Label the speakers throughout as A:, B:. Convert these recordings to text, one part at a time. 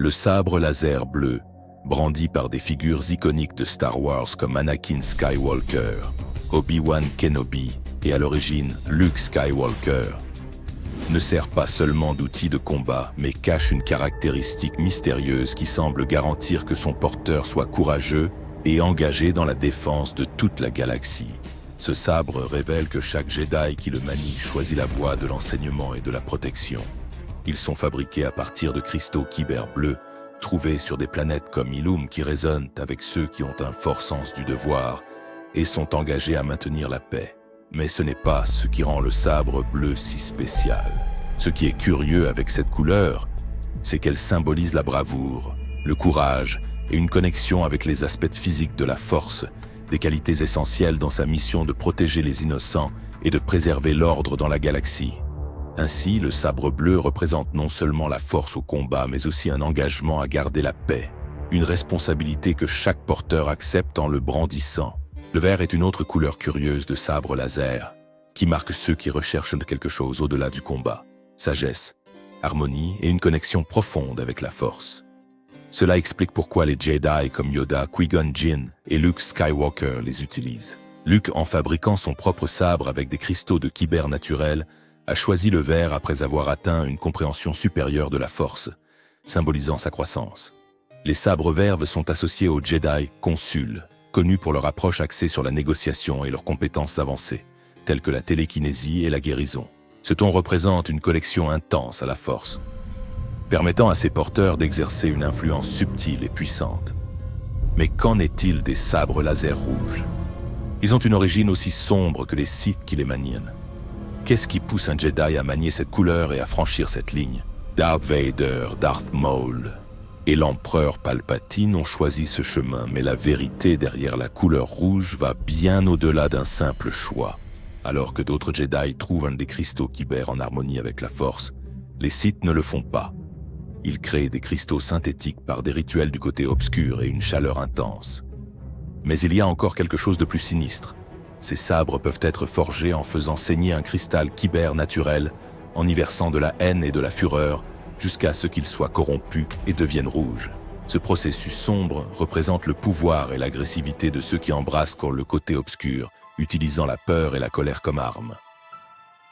A: Le sabre laser bleu, brandi par des figures iconiques de Star Wars comme Anakin Skywalker, Obi-Wan Kenobi et à l'origine Luke Skywalker, ne sert pas seulement d'outil de combat, mais cache une caractéristique mystérieuse qui semble garantir que son porteur soit courageux et engagé dans la défense de toute la galaxie. Ce sabre révèle que chaque Jedi qui le manie choisit la voie de l'enseignement et de la protection. Ils sont fabriqués à partir de cristaux kyber bleus, trouvés sur des planètes comme Ilum qui résonnent avec ceux qui ont un fort sens du devoir et sont engagés à maintenir la paix. Mais ce n'est pas ce qui rend le sabre bleu si spécial. Ce qui est curieux avec cette couleur, c'est qu'elle symbolise la bravoure, le courage et une connexion avec les aspects physiques de la force, des qualités essentielles dans sa mission de protéger les innocents et de préserver l'ordre dans la galaxie. Ainsi, le sabre bleu représente non seulement la force au combat, mais aussi un engagement à garder la paix, une responsabilité que chaque porteur accepte en le brandissant. Le vert est une autre couleur curieuse de sabre laser, qui marque ceux qui recherchent quelque chose au-delà du combat. Sagesse, harmonie et une connexion profonde avec la force. Cela explique pourquoi les Jedi comme Yoda, Qui-Gon Jinn et Luke Skywalker les utilisent. Luke, en fabriquant son propre sabre avec des cristaux de kyber naturels, a choisi le vert après avoir atteint une compréhension supérieure de la force, symbolisant sa croissance. Les sabres verts sont associés aux Jedi consuls, connus pour leur approche axée sur la négociation et leurs compétences avancées, telles que la télékinésie et la guérison. Ce ton représente une connexion intense à la force, permettant à ses porteurs d'exercer une influence subtile et puissante. Mais qu'en est-il des sabres laser rouges? Ils ont une origine aussi sombre que les Sith qui les manient. Qu'est-ce qui pousse un Jedi à manier cette couleur et à franchir cette ligne? Darth Vader, Darth Maul et l'empereur Palpatine ont choisi ce chemin, mais la vérité derrière la couleur rouge va bien au-delà d'un simple choix. Alors que d'autres Jedi trouvent un des cristaux kyber en harmonie avec la force, les Sith ne le font pas. Ils créent des cristaux synthétiques par des rituels du côté obscur et une chaleur intense. Mais il y a encore quelque chose de plus sinistre. Ces sabres peuvent être forgés en faisant saigner un cristal kyber naturel, en y versant de la haine et de la fureur, jusqu'à ce qu'ils soient corrompus et deviennent rouges. Ce processus sombre représente le pouvoir et l'agressivité de ceux qui embrassent le côté obscur, utilisant la peur et la colère comme armes.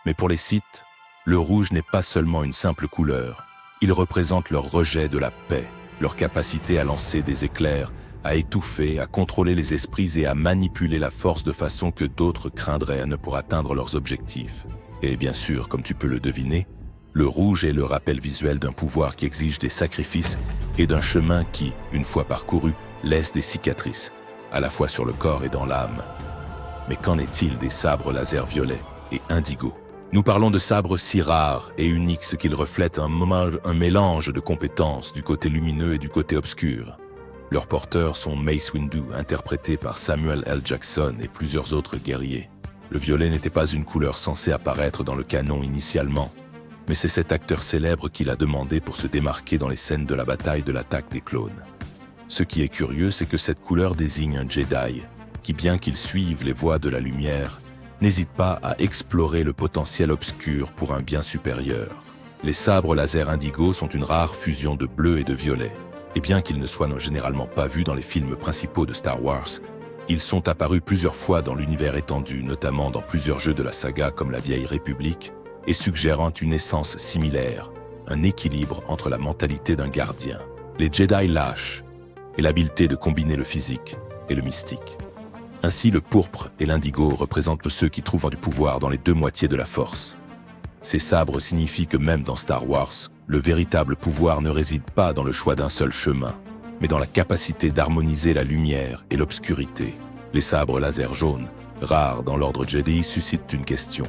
A: Mais pour les Sith, le rouge n'est pas seulement une simple couleur. Il représente leur rejet de la paix, leur capacité à lancer des éclairs, à étouffer, à contrôler les esprits et à manipuler la force de façon que d'autres craindraient pour atteindre leurs objectifs. Et bien sûr, comme tu peux le deviner, le rouge est le rappel visuel d'un pouvoir qui exige des sacrifices et d'un chemin qui, une fois parcouru, laisse des cicatrices, à la fois sur le corps et dans l'âme. Mais qu'en est-il des sabres laser violets et indigo? Nous parlons de sabres si rares et uniques ce qu'ils reflètent un mélange de compétences du côté lumineux et du côté obscur. Leurs porteurs sont Mace Windu, interprété par Samuel L. Jackson et plusieurs autres guerriers. Le violet n'était pas une couleur censée apparaître dans le canon initialement, mais c'est cet acteur célèbre qui l'a demandé pour se démarquer dans les scènes de la bataille de l'attaque des clones. Ce qui est curieux, c'est que cette couleur désigne un Jedi, qui bien qu'il suive les voies de la lumière, n'hésite pas à explorer le potentiel obscur pour un bien supérieur. Les sabres laser indigo sont une rare fusion de bleu et de violet, et bien qu'ils ne soient généralement pas vus dans les films principaux de Star Wars, ils sont apparus plusieurs fois dans l'univers étendu, notamment dans plusieurs jeux de la saga comme la Vieille République, et suggérant une essence similaire, un équilibre entre la mentalité d'un gardien, les Jedi lâches, et l'habileté de combiner le physique et le mystique. Ainsi, le pourpre et l'indigo représentent ceux qui trouvent du pouvoir dans les deux moitiés de la force. Ces sabres signifient que même dans Star Wars, le véritable pouvoir ne réside pas dans le choix d'un seul chemin, mais dans la capacité d'harmoniser la lumière et l'obscurité. Les sabres laser jaunes, rares dans l'ordre Jedi, suscitent une question.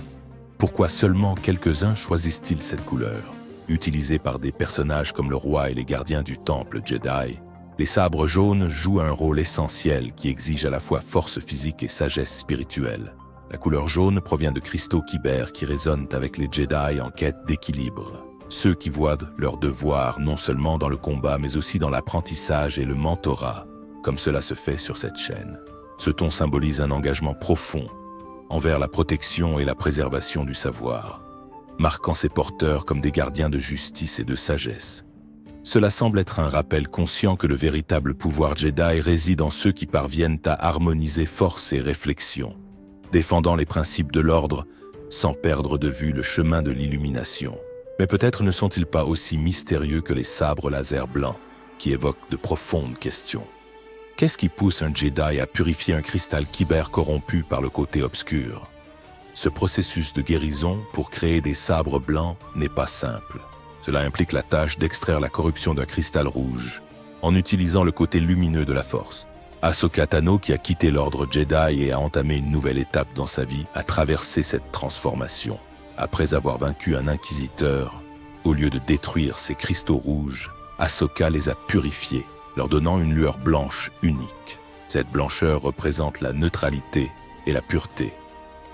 A: Pourquoi seulement quelques-uns choisissent-ils cette couleur? Utilisés par des personnages comme le roi et les gardiens du temple Jedi, les sabres jaunes jouent un rôle essentiel qui exige à la fois force physique et sagesse spirituelle. La couleur jaune provient de cristaux kyber qui résonnent avec les Jedi en quête d'équilibre. Ceux qui voient leur devoir non seulement dans le combat mais aussi dans l'apprentissage et le mentorat, comme cela se fait sur cette chaîne. Ce ton symbolise un engagement profond envers la protection et la préservation du savoir, marquant ses porteurs comme des gardiens de justice et de sagesse. Cela semble être un rappel conscient que le véritable pouvoir Jedi réside en ceux qui parviennent à harmoniser force et réflexion, défendant les principes de l'ordre sans perdre de vue le chemin de l'illumination. Mais peut-être ne sont-ils pas aussi mystérieux que les sabres laser blancs, qui évoquent de profondes questions. Qu'est-ce qui pousse un Jedi à purifier un cristal kyber corrompu par le côté obscur? Ce processus de guérison pour créer des sabres blancs n'est pas simple. Cela implique la tâche d'extraire la corruption d'un cristal rouge, en utilisant le côté lumineux de la force. Ahsoka Tano, qui a quitté l'ordre Jedi et a entamé une nouvelle étape dans sa vie, a traversé cette transformation. Après avoir vaincu un inquisiteur, au lieu de détruire ces cristaux rouges, Ahsoka les a purifiés, leur donnant une lueur blanche unique. Cette blancheur représente la neutralité et la pureté,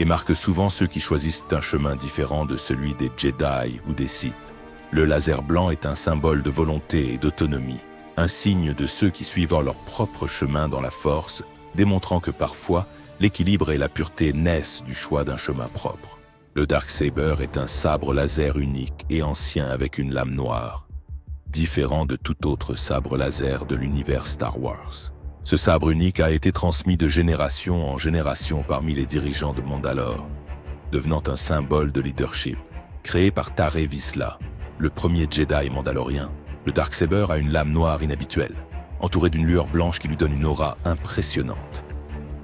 A: et marque souvent ceux qui choisissent un chemin différent de celui des Jedi ou des Sith. Le laser blanc est un symbole de volonté et d'autonomie, un signe de ceux qui suivent leur propre chemin dans la force, démontrant que parfois, l'équilibre et la pureté naissent du choix d'un chemin propre. Le Darksaber est un sabre laser unique et ancien avec une lame noire, différent de tout autre sabre laser de l'univers Star Wars. Ce sabre unique a été transmis de génération en génération parmi les dirigeants de Mandalore, devenant un symbole de leadership. Créé par Tarre Vizsla, le premier Jedi mandalorien, le Darksaber a une lame noire inhabituelle, entourée d'une lueur blanche qui lui donne une aura impressionnante.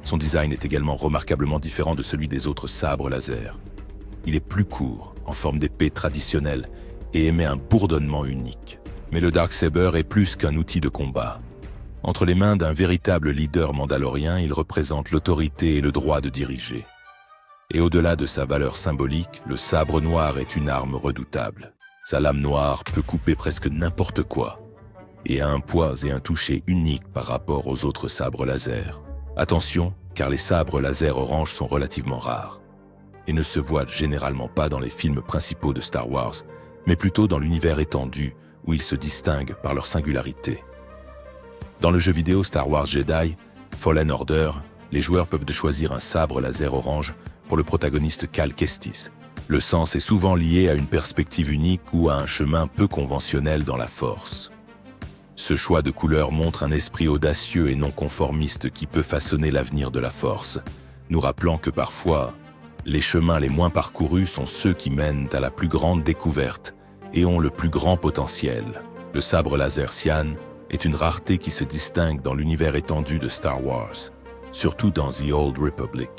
A: Son design est également remarquablement différent de celui des autres sabres laser. Il est plus court, en forme d'épée traditionnelle, et émet un bourdonnement unique. Mais le Darksaber est plus qu'un outil de combat. Entre les mains d'un véritable leader mandalorien, il représente l'autorité et le droit de diriger. Et au-delà de sa valeur symbolique, le sabre noir est une arme redoutable. Sa lame noire peut couper presque n'importe quoi, et a un poids et un toucher unique par rapport aux autres sabres laser. Attention, car les sabres laser orange sont relativement rares, et ne se voient généralement pas dans les films principaux de Star Wars, mais plutôt dans l'univers étendu, où ils se distinguent par leur singularité. Dans le jeu vidéo Star Wars Jedi, Fallen Order, les joueurs peuvent choisir un sabre laser orange pour le protagoniste Cal Kestis. Le sens est souvent lié à une perspective unique ou à un chemin peu conventionnel dans la force. Ce choix de couleur montre un esprit audacieux et non conformiste qui peut façonner l'avenir de la force, nous rappelant que parfois, les chemins les moins parcourus sont ceux qui mènent à la plus grande découverte et ont le plus grand potentiel. Le sabre laser Cyan est une rareté qui se distingue dans l'univers étendu de Star Wars, surtout dans The Old Republic,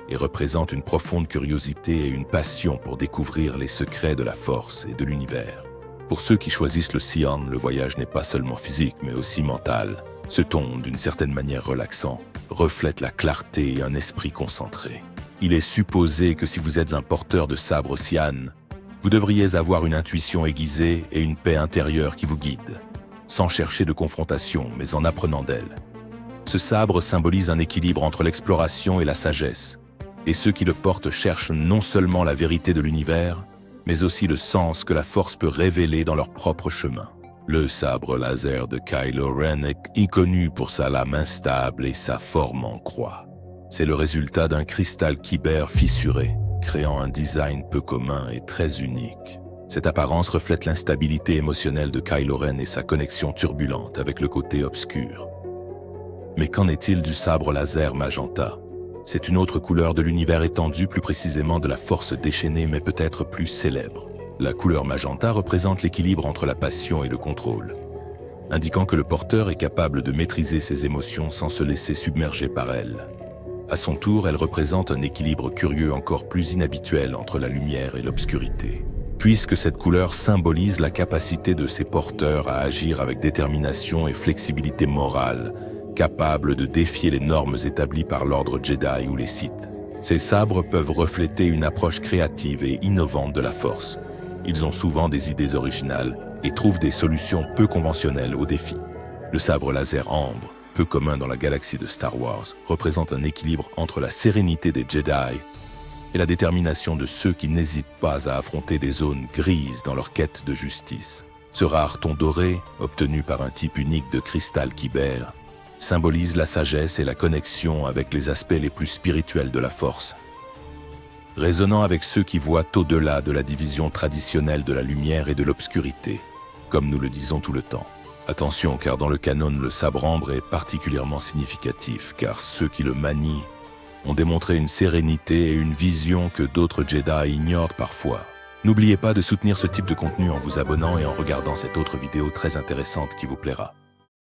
A: et représente une profonde curiosité et une passion pour découvrir les secrets de la force et de l'univers. Pour ceux qui choisissent le Cyan, le voyage n'est pas seulement physique mais aussi mental. Ce ton, d'une certaine manière relaxant, reflète la clarté et un esprit concentré. Il est supposé que si vous êtes un porteur de sabre Cyan, vous devriez avoir une intuition aiguisée et une paix intérieure qui vous guide, sans chercher de confrontation mais en apprenant d'elle. Ce sabre symbolise un équilibre entre l'exploration et la sagesse, et ceux qui le portent cherchent non seulement la vérité de l'univers, mais aussi le sens que la force peut révéler dans leur propre chemin. Le sabre laser de Kylo Ren est connu pour sa lame instable et sa forme en croix. C'est le résultat d'un cristal kyber fissuré, créant un design peu commun et très unique. Cette apparence reflète l'instabilité émotionnelle de Kylo Ren et sa connexion turbulente avec le côté obscur. Mais qu'en est-il du sabre laser magenta? C'est une autre couleur de l'univers étendu, plus précisément de la force déchaînée, mais peut-être plus célèbre. La couleur magenta représente l'équilibre entre la passion et le contrôle, indiquant que le porteur est capable de maîtriser ses émotions sans se laisser submerger par elles. À son tour, elle représente un équilibre curieux encore plus inhabituel entre la lumière et l'obscurité, puisque cette couleur symbolise la capacité de ses porteurs à agir avec détermination et flexibilité morale, capables de défier les normes établies par l'ordre Jedi ou les Sith. Ces sabres peuvent refléter une approche créative et innovante de la force. Ils ont souvent des idées originales et trouvent des solutions peu conventionnelles aux défis. Le sabre laser ambre, peu commun dans la galaxie de Star Wars, représente un équilibre entre la sérénité des Jedi et la détermination de ceux qui n'hésitent pas à affronter des zones grises dans leur quête de justice. Ce rare ton doré, obtenu par un type unique de cristal kyber, symbolise la sagesse et la connexion avec les aspects les plus spirituels de la force, résonnant avec ceux qui voient au-delà de la division traditionnelle de la lumière et de l'obscurité. comme nous le disons tout le temps. Attention, car dans le canon, le sabre ambre est particulièrement significatif, car ceux qui le manient ont démontré une sérénité et une vision que d'autres Jedi ignorent parfois. N'oubliez pas de soutenir ce type de contenu en vous abonnant et en regardant cette autre vidéo très intéressante qui vous plaira.